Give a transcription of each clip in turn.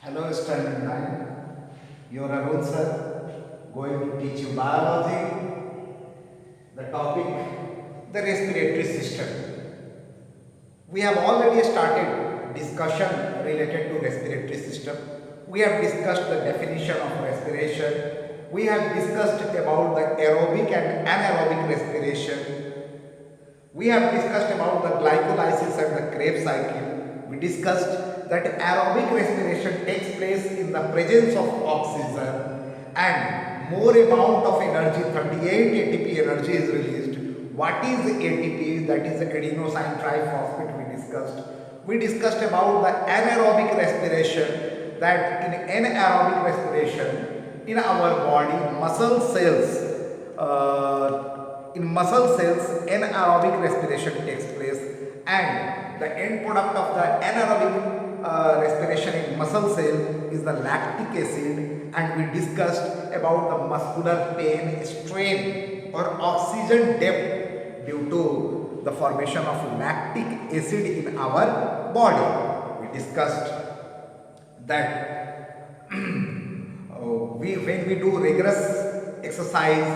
Hello, Standard 9. Your Arun sir going to teach you biology. The topic, the respiratory system. We have already started discussion related to respiratory system. We have discussed the definition of respiration. We have discussed about the aerobic and anaerobic respiration. We have discussed about the glycolysis and the Krebs cycle. We discussed that aerobic respiration takes place in the presence of oxygen and more amount of energy, 38 ATP energy is released. What is ATP? That is adenosine triphosphate we discussed. We discussed about the anaerobic respiration, that in anaerobic respiration in our body muscle cells anaerobic respiration takes place, and the end product of the anaerobic respiration in muscle cell is the lactic acid, and we discussed about the muscular pain, strain or oxygen depth due to the formation of lactic acid in our body. We discussed that when we do rigorous exercise,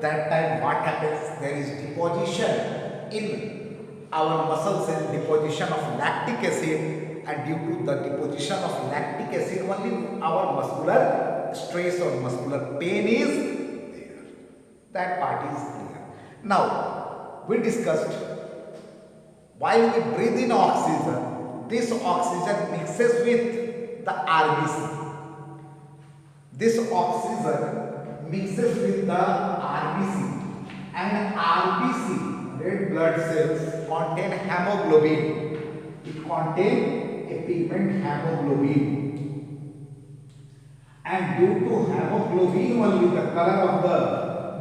that time what happens, there is deposition in our muscle cell, deposition of lactic acid, and due to the deposition of lactic acid only our muscular stress or muscular pain is there. That part is clear. Now we discussed, while we breathe in oxygen, this oxygen mixes with the RBC. This oxygen mixes with the RBC, and RBC, red blood cells, contain hemoglobin. It contains a pigment hemoglobin, and due to hemoglobin only the color of the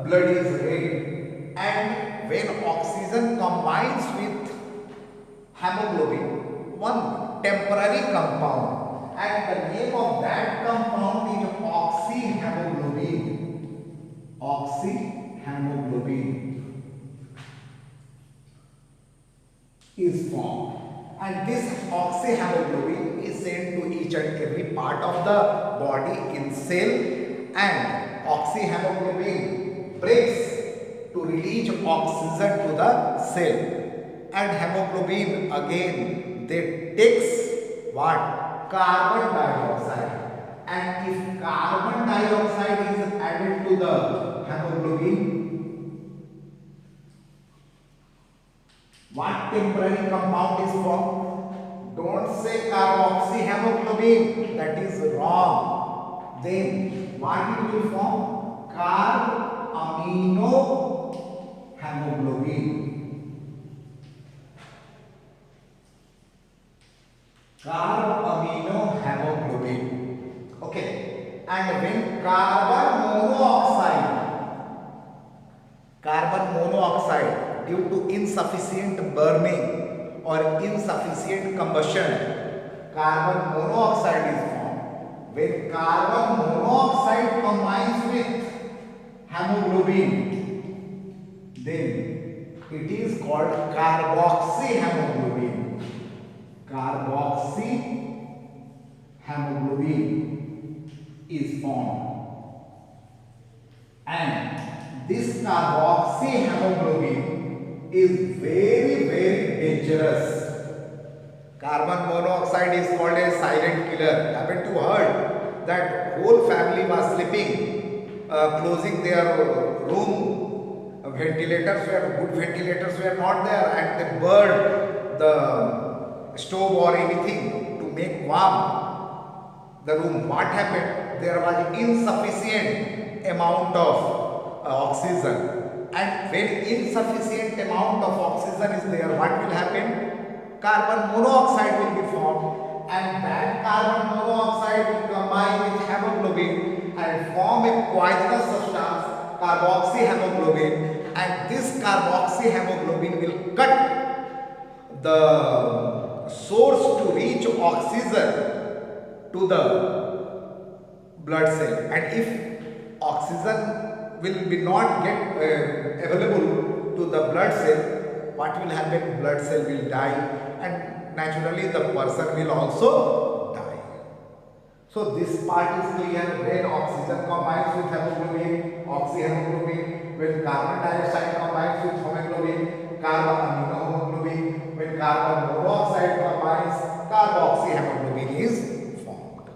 blood is red. And when oxygen combines with hemoglobin, one temporary compound, and the name of that compound is oxyhemoglobin. Oxyhemoglobin is formed, and this oxyhemoglobin is sent to each and every part of the body in cell, and oxyhemoglobin breaks to release oxygen to the cell, and hemoglobin again they takes what? Carbon dioxide, and if carbon dioxide is added to the hemoglobin, what temporary compound is formed? Don't say carboxyhemoglobin, that is wrong. Then what it will form? Carbaminohemoglobin. Carbaminohemoglobin. Okay. And when carbon monoxide due to insufficient burning or insufficient combustion, carbon monoxide is formed. When carbon monoxide combines with hemoglobin, then it is called carboxyhemoglobin. Carboxyhemoglobin is formed, and this carboxyhemoglobin is very dangerous. Carbon monoxide is called a silent killer. Haven't you heard that whole family was sleeping, closing their room, good ventilators were not there, and they burned the stove or anything to make warm the room. What happened? There was insufficient amount of oxygen, and when insufficient amount of oxygen is there, what will happen? Carbon monoxide will be formed, and that carbon monoxide will combine with hemoglobin and form a poisonous substance, carboxyhemoglobin, and this carboxyhemoglobin will cut the source to reach oxygen to the blood cell, and if oxygen will be not get available to the blood cell, what will happen? Blood cell will die, and naturally the person will also die. So this part is clear. When oxygen combines with hemoglobin, oxyhemoglobin. When carbon dioxide combines with hemoglobin, carboaminohemoglobin. When carbon monoxide combines, carboxyhemoglobin is formed.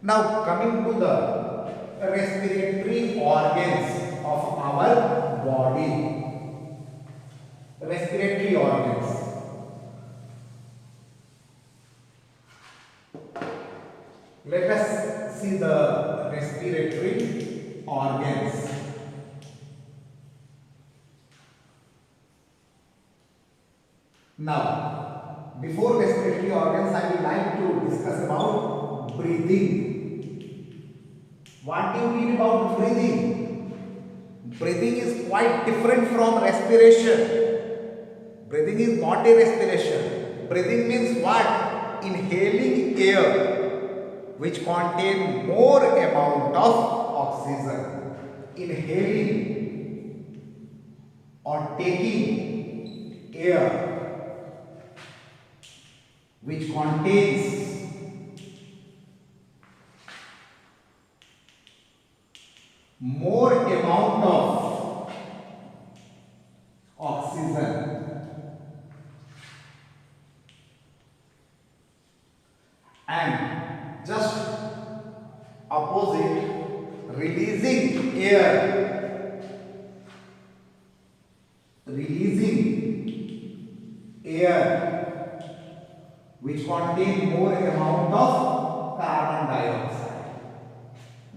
Now coming to the respiratory organs of our body. Respiratory organs. Let us see the respiratory organs. Now, before respiratory organs, I would like to discuss about breathing. What do you mean about breathing? Breathing is quite different from respiration. Breathing is not a respiration. Breathing means what? Inhaling air which contain more amount of oxygen. Inhaling or taking air which contains more amount of oxygen and just opposite, releasing air which contain more amount of carbon dioxide.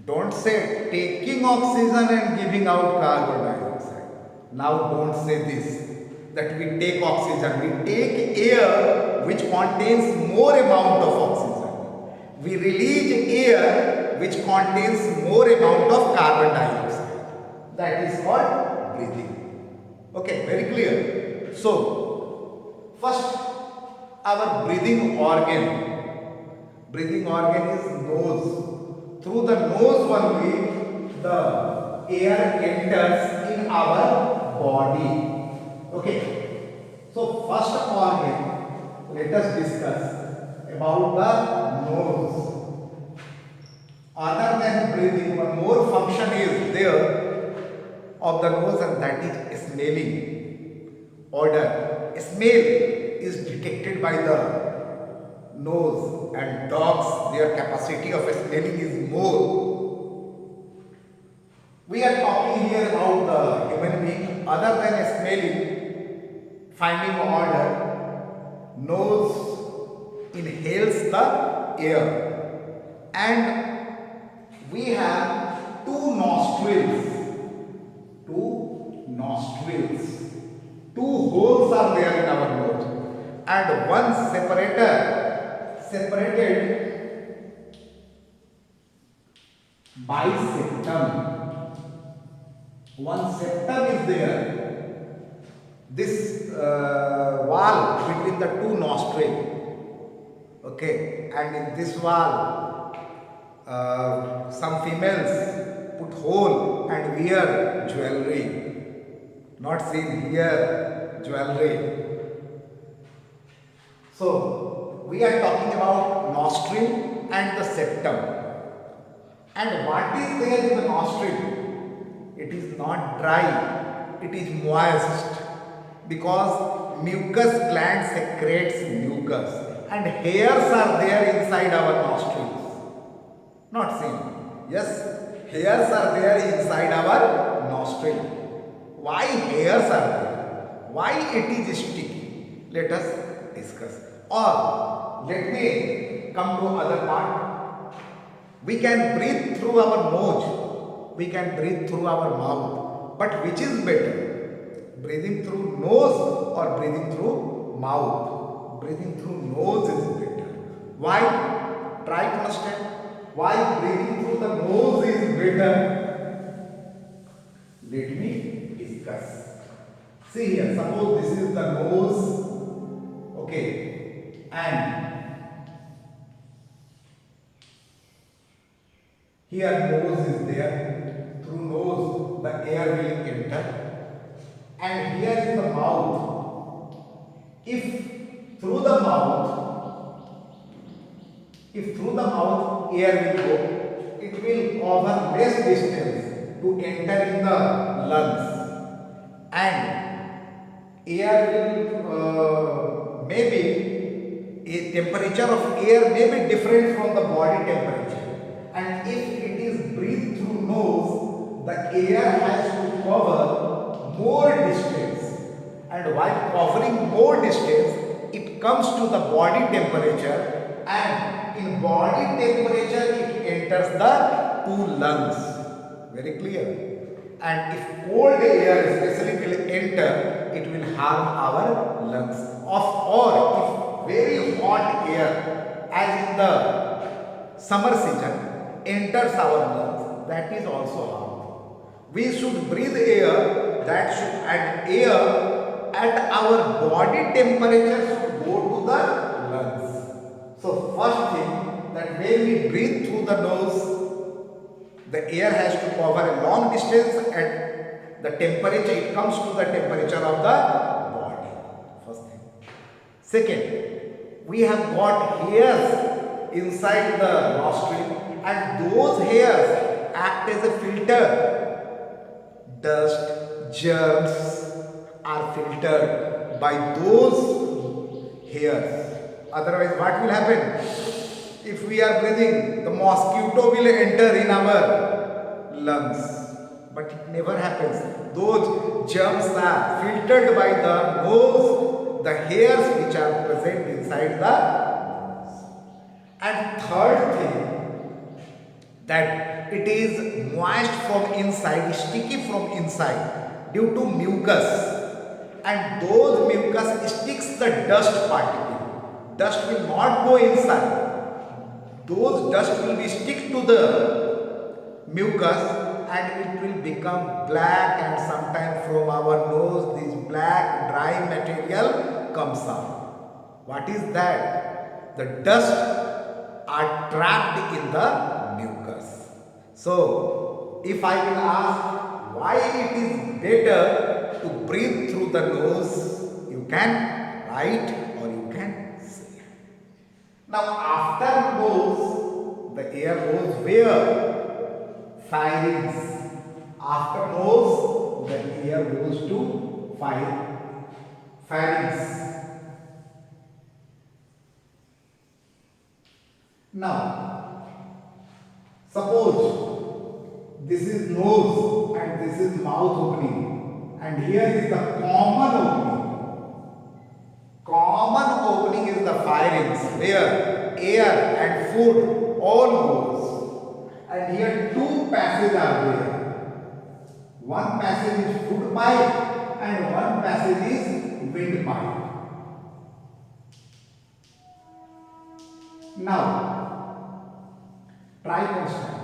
Don't say taking oxygen and giving out carbon dioxide. Now don't say this, that we take oxygen. We take air which contains more amount of oxygen. We release air which contains more amount of carbon dioxide. That is called breathing. Okay, very clear. So, first our breathing organ. Breathing organ is nose. Through the nose only the air enters in our body. Okay. So first organ, let us discuss about the nose. Other than breathing, one more function is there of the nose, and that is smelling. Odor. Smell is detected by the nose, and dogs, their capacity of smelling is more. We are talking here about the human being. Other than smelling, finding odor, nose inhales the air, and we have two nostrils. Two holes are there in our nose, and one separated by septum. One septum is there. This wall between the two nostrils. Okay, and in this wall, some females put hole and wear jewelry. Not seen here jewelry. So we are talking about nostril and the septum. And what is there in the nostril? It is not dry, it is moist, because mucus gland secretes mucus, and hairs are there inside our nostrils. Not seen? Yes, hairs are there inside our nostril. Why hairs are there? Why it is sticky? Let us discuss. Or let me come to other part. We can breathe through our nose. We can breathe through our mouth. But which is better? Breathing through nose or breathing through mouth? Breathing through nose is better. Why? Try to understand. Why breathing through the nose is better? Let me discuss. See here, suppose this is the nose, okay, and here nose is there. Through nose the air will enter, and here is the mouth. If through the mouth If through the mouth air will go, it will cover less distance to enter in the lungs, and air will maybe a temperature of air may be different from the body temperature, and if it is breathed through nose, the air has to cover more distance, and while covering more distance, it comes to the body temperature, and in body temperature it enters the two lungs. Very clear. And if cold air especially will enter, it will harm our lungs. Or if very hot air, as in the summer season, enters our lungs, that is also harmful. We should breathe air that should, and air at our body temperature should go to the lungs. So first thing, that when we breathe through the nose, the air has to cover a long distance at the temperature, it comes to the temperature of the body. First thing. Second, we have got hairs inside the nostril, and those hairs act as a filter. Dust, germs are filtered by those hairs. Otherwise, what will happen? If we are breathing, the mosquito will enter in our lungs. But it never happens. Those germs are filtered by the nose, the hairs which are present inside the nose. And third thing, that it is moist from inside, sticky from inside due to mucus. And those mucus sticks the dust particle. Dust will not go inside. Those dust will be stick to the mucus, and it will become black, and sometimes from our nose this black dry material comes out. What is that? The dust are trapped in the mucus. So if I will ask why it is better to breathe through the nose, you can write or you can say. Now after nose, the air goes where? Pharynx. After nose, the air goes to pharynx. Now, suppose this is nose and this is mouth opening, and here is the common opening. Common opening is the pharynx, where air and food all goes. And here two passages are there. One passage is food pipe and one passage is wind pipe. Now, try constant.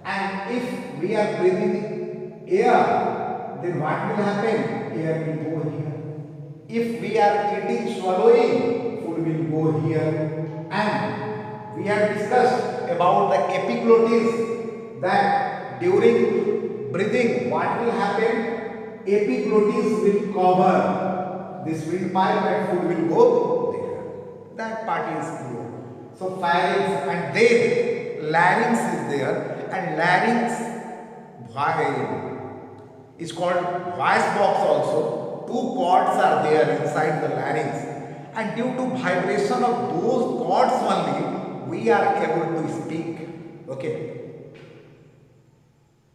And if we are breathing air, then what will happen? Air will go here. If we are eating, swallowing, food will go here. And we have discussed about the epiglottis, that during breathing, what will happen? Epiglottis will cover this windpipe and food will go there. That part is clear. So pharynx, and then larynx is there, and larynx is called voice box also. Two cords are there inside the larynx, and due to vibration of those cords only, we are able to speak. Okay.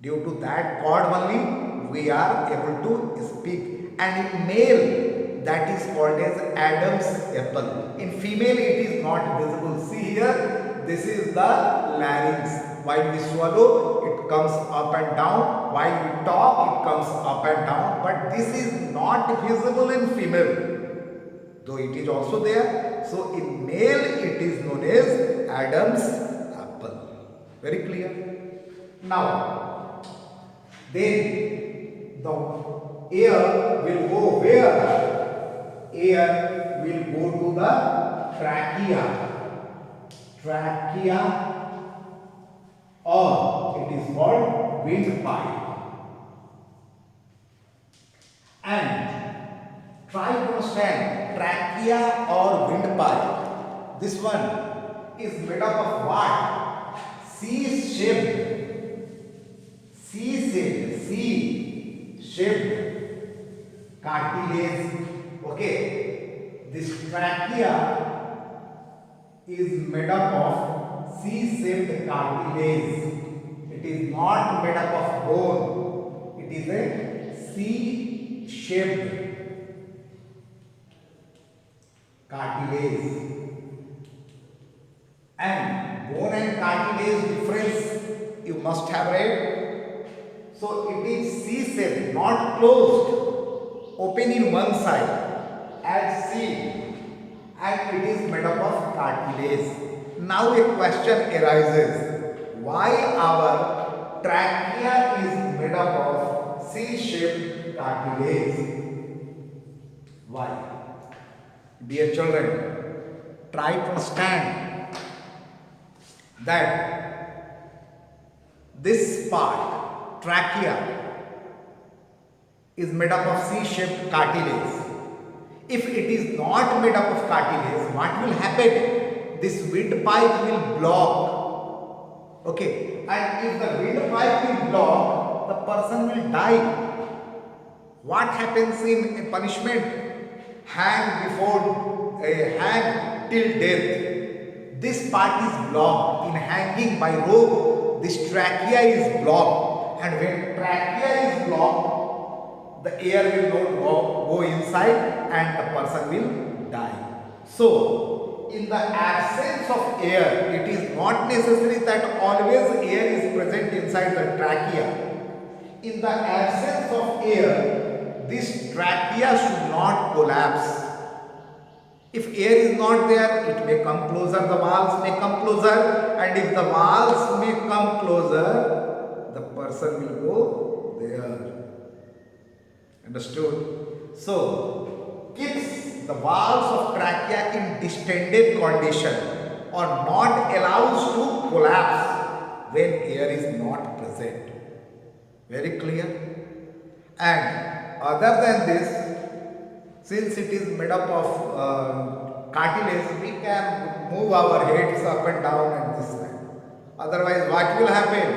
Due to that cord only, we are able to speak. And in male, that is called as Adam's apple. In female, it is not visible. See here, this is the larynx. While we swallow, it comes up and down. While we talk, it comes up and down. But this is not visible in female, though it is also there. So in male, it is known as Adam's apple. Very clear? Now, then the air will go where? Air will go to the trachea. Trachea, or it is called windpipe. And try to understand trachea or windpipe. This one is made up of what? C-shaped, C-shaped cartilage. Okay, this trachea is made up of C-shaped cartilage. It is not made up of bone. It is a C-shaped cartilage. And bone and cartilage difference you must have read. So it is C-shaped, not closed, open in one side as C, and it is made up of cartilage. Now a question arises, why our trachea is made up of C-shaped cartilage? Why? Dear children, try to understand that this part, trachea, is made up of C-shaped cartilage. If it is not made up of cartilage, what will happen? This windpipe will block. Okay, and if the windpipe will block, the person will die. What happens in a punishment? Hang till death. This part is blocked. In hanging by rope, this trachea is blocked. And when trachea is blocked, the air will not go inside and the person will die. So, in the absence of air, it is not necessary that always air is present inside the trachea. In the absence of air, this trachea should not collapse. If air is not there, it may come closer, the walls may come closer, and if the walls may come closer, the person will go there. Understood? So, keeps the walls of trachea in distended condition or not allows to collapse when air is not present. Very clear? And other than this, since it is made up of cartilage, we can move our heads up and down and this side. Otherwise, what will happen?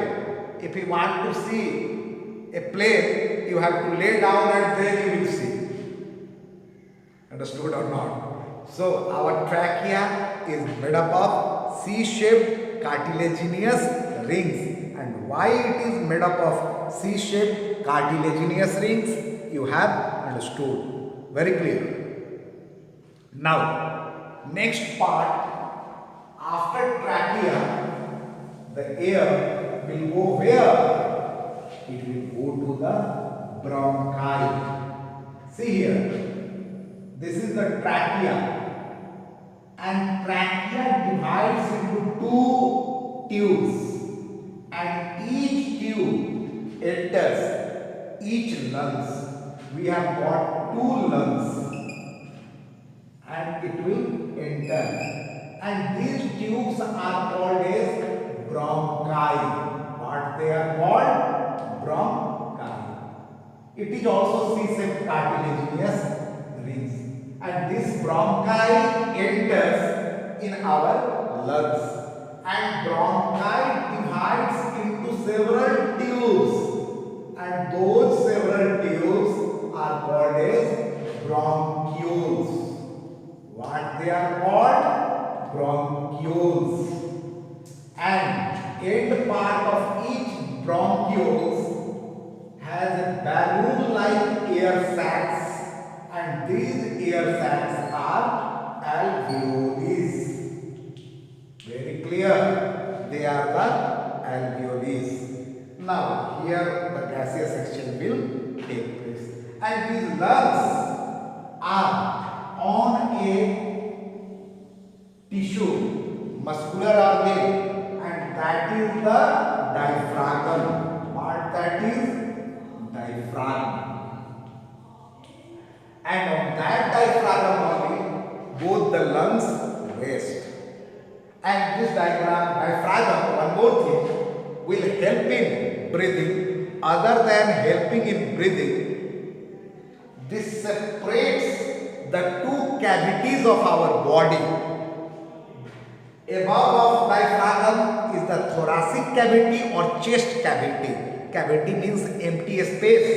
If you want to see a plane, you have to lay down and then you will see. Understood or not? So, our trachea is made up of C-shaped cartilaginous rings. And why it is made up of C-shaped cartilaginous rings, you have understood. Very clear. Now, next part, after trachea, the air will go where? It will go to the bronchi. See here. This is the trachea, and trachea divides into two tubes, and each tube enters each lungs. We have got two lungs, and it will enter. And these tubes are called as bronchi. What they are called? Bronchi. It is also C-shaped cartilaginous rings. And this bronchi enters in our lungs, and bronchi divides into several tubes, and those several tubes are called as bronchioles. What they are called? Bronchioles. And end part of each bronchioles has a balloon-like air sacs, and these air sacs are alveoles. Very clear? They are the alveoles. Now, here the gaseous exchange will take place. And these lungs are on a tissue, muscular organ, and that is the diaphragm. What that is? Diaphragm. And on that diaphragm only, both the lungs rest. And this diaphragm, one more thing, will help in breathing. Other than helping in breathing, this separates the two cavities of our body. Above of diaphragm is the thoracic cavity or chest cavity. Cavity means empty space.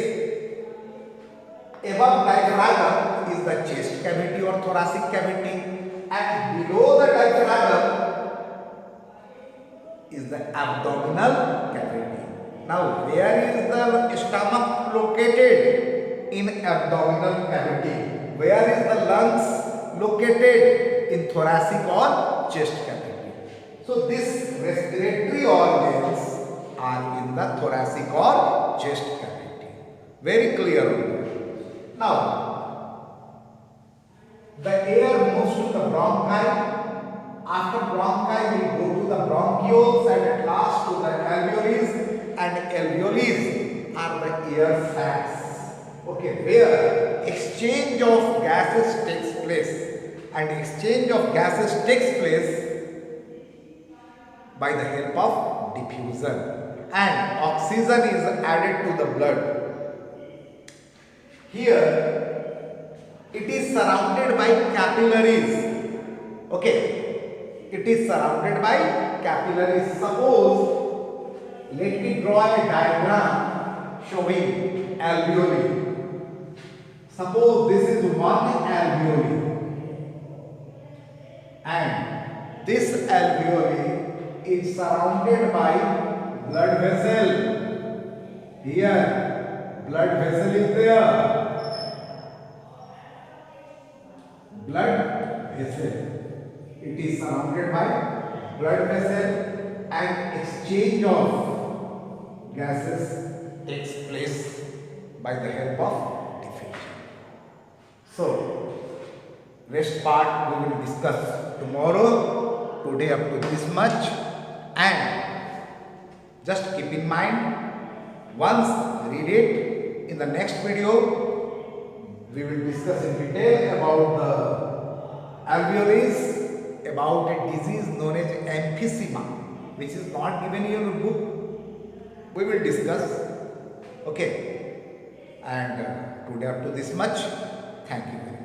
Above diaphragm is the chest cavity or thoracic cavity, and below the diaphragm is the abdominal cavity. Now, where is the stomach located? In abdominal cavity. Where is the lungs located? In thoracic or chest cavity. So, these respiratory organs are in the thoracic or chest cavity. Very clear. Now, the air moves to the bronchi. After bronchi, we go to the bronchioles and at last to the alveoles. And alveoles are the air sacs. Okay, where exchange of gases takes place. And exchange of gases takes place by the help of diffusion. And oxygen is added to the blood. Here, it is surrounded by capillaries. Okay, it is surrounded by capillaries. Suppose, let me draw a diagram showing alveoli. Suppose this is one alveoli, and this alveoli is surrounded by blood vessel. Here, blood vessel is there. Blood vessel. It is surrounded by blood vessel, and exchange of gases takes place by the help of diffusion. So, rest part we will discuss tomorrow. Today up to this much, and just keep in mind, once read it, in the next video we will discuss in detail about the alveoles, about a disease known as emphysema, which is not given in your book. We will discuss. Okay, and today up to this much. Thank you very much.